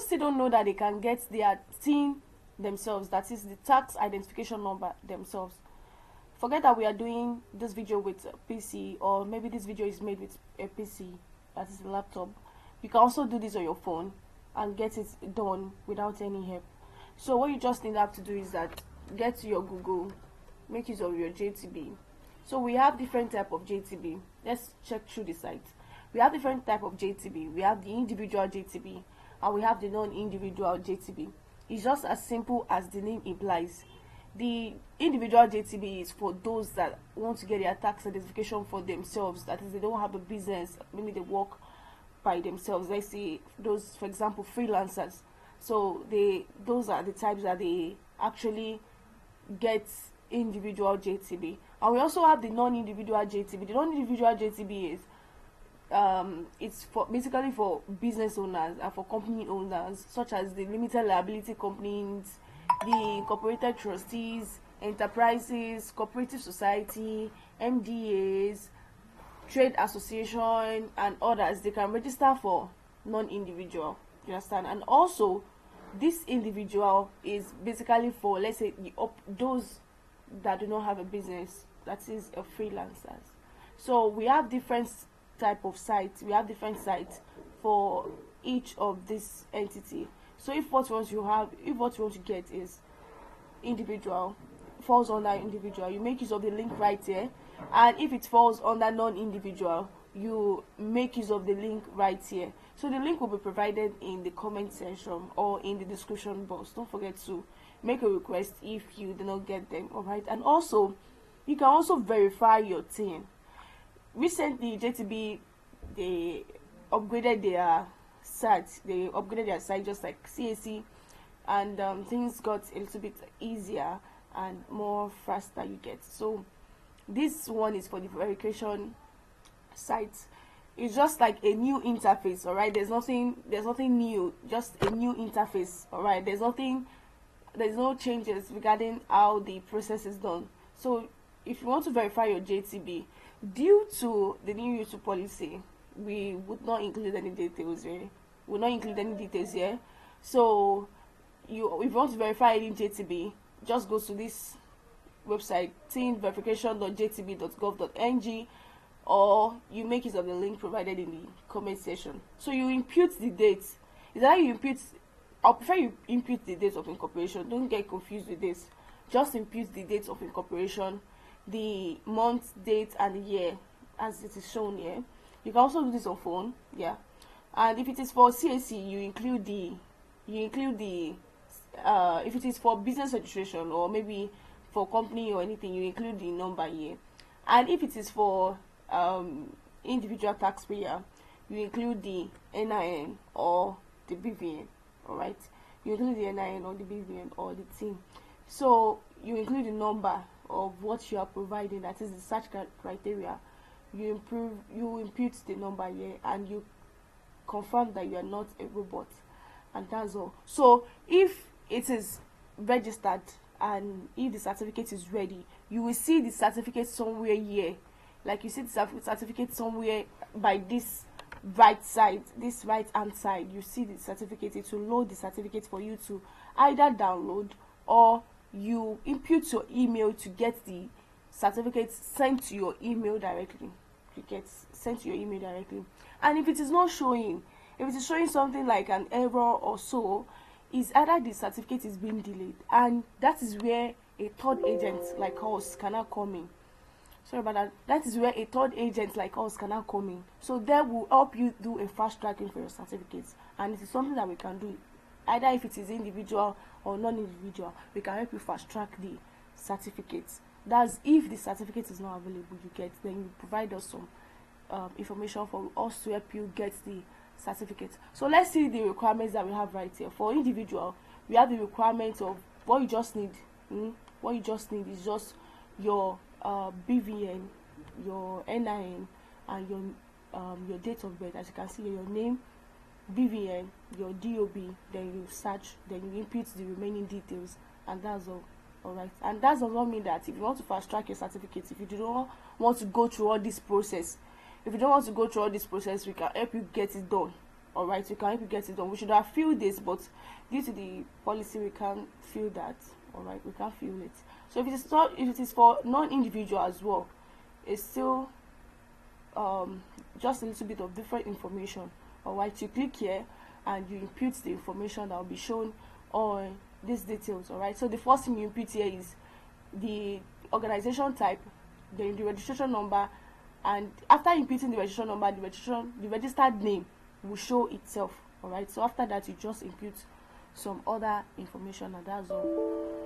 still don't know that they can get their TIN themselves, that is the tax identification number themselves. Forget that we are doing this video with a PC, or maybe this video is made with a PC, that is a laptop. You can also do this on your phone and get it done without any help. So what you just need to do is that get to your Google, make use of your JTB. So we have different type of JTB. Let's check through the site. We have different type of JTB. We have the individual JTB and we have the non-individual JTB. It's just as simple as the name implies. The individual JTB is for those that want to get their tax identification for themselves. That is, they don't have a business, maybe they work by themselves. Let's say those, for example, freelancers. So those are the types that they actually get individual JTB. And we also have the non-individual JTB. The non-individual JTB is it's for basically for business owners and for company owners, such as the limited liability companies, the incorporated trustees, enterprises, cooperative society, MDAs, trade association, and others. They can register for non-individual. You understand? And also, this individual is basically for, let's say, those that do not have a business, that is a freelancers. So we have different type of sites. We have different sites for each of this entity. So if what you want to get is individual, falls under individual, you make use of the link right here. And if it falls under non-individual, you make use of the link right here. So the link will be provided in the comment section or in the description box. Don't forget to make a request if you do not get them. All right. And also, you can also verify your TIN. Recently, JTB, they upgraded their site. They upgraded their site just like CAC, and things got a little bit easier and more faster you get. So this one is for the verification site. It's just like a new interface. All right, there's nothing new, just a new interface. All right, there's no changes regarding how the process is done. So if you want to verify your JTB, due to the new YouTube policy, we would not include any details here. We'll not include any details here. So if you want to verify any JTB, just go to this website, tinverification.jtb.gov.ng, or you make use of the link provided in the comment section. So you impute the date. Is that you impute? I prefer you impute the date of incorporation. Don't get confused with this. Just impute the date of incorporation, the month, date, and the year as it is shown here. You can also do this on phone, yeah. And if it is for CAC, you include the if it is for business registration or maybe for company or anything, you include the number here. And if it is for individual taxpayer, you include the NIN or the BVN. All right, you include the NIN or the BVN or the TIN. So you include the number of what you are providing, that is the search criteria. You impute the number here, and you confirm that you are not a robot, and that's all. So if it is registered and if the certificate is ready, you will see the certificate somewhere here. Like you see the certificate somewhere by this right side, this right hand side. You see the certificate. It will load the certificate for you to either download, or you input your email to get the certificate sent to your email directly. You get sent to your email directly. And if it is not showing, if it is showing something like an error or so, is either the certificate is being delayed, and that is where a third agent like us cannot come in. Sorry about that. That is where a third agent like us cannot come in. So that will help you do a fast tracking for your certificates, and it is something that we can do. Either if it is individual or non-individual, we can help you fast track the certificates. That's if the certificate is not available, then you provide us some information for us to help you get the certificate. So let's see the requirements that we have right here. For individual, we have the requirements of what you just need. What you just need is just your BVN, your NIN, and your date of birth. As you can see, your name, BVN, your DOB, then you search, then you input the remaining details, and that's all. Alright, and that does not mean that if you want to fast track your certificates, if you do not want to go through all this process, we can help you get it done. All right, we can help you get it done. We should have filled this, but due to the policy, we can't fill that. All right, we can't fill it. So if it is for non-individual as well, it's still just a little bit of different information. All right, you click here and you input the information that will be shown on these details. All right, so the first thing you input here is the organization type, then the registration number, and after inputting the registration number, the registered name will show itself. All right, so after that you just input some other information, and that's all.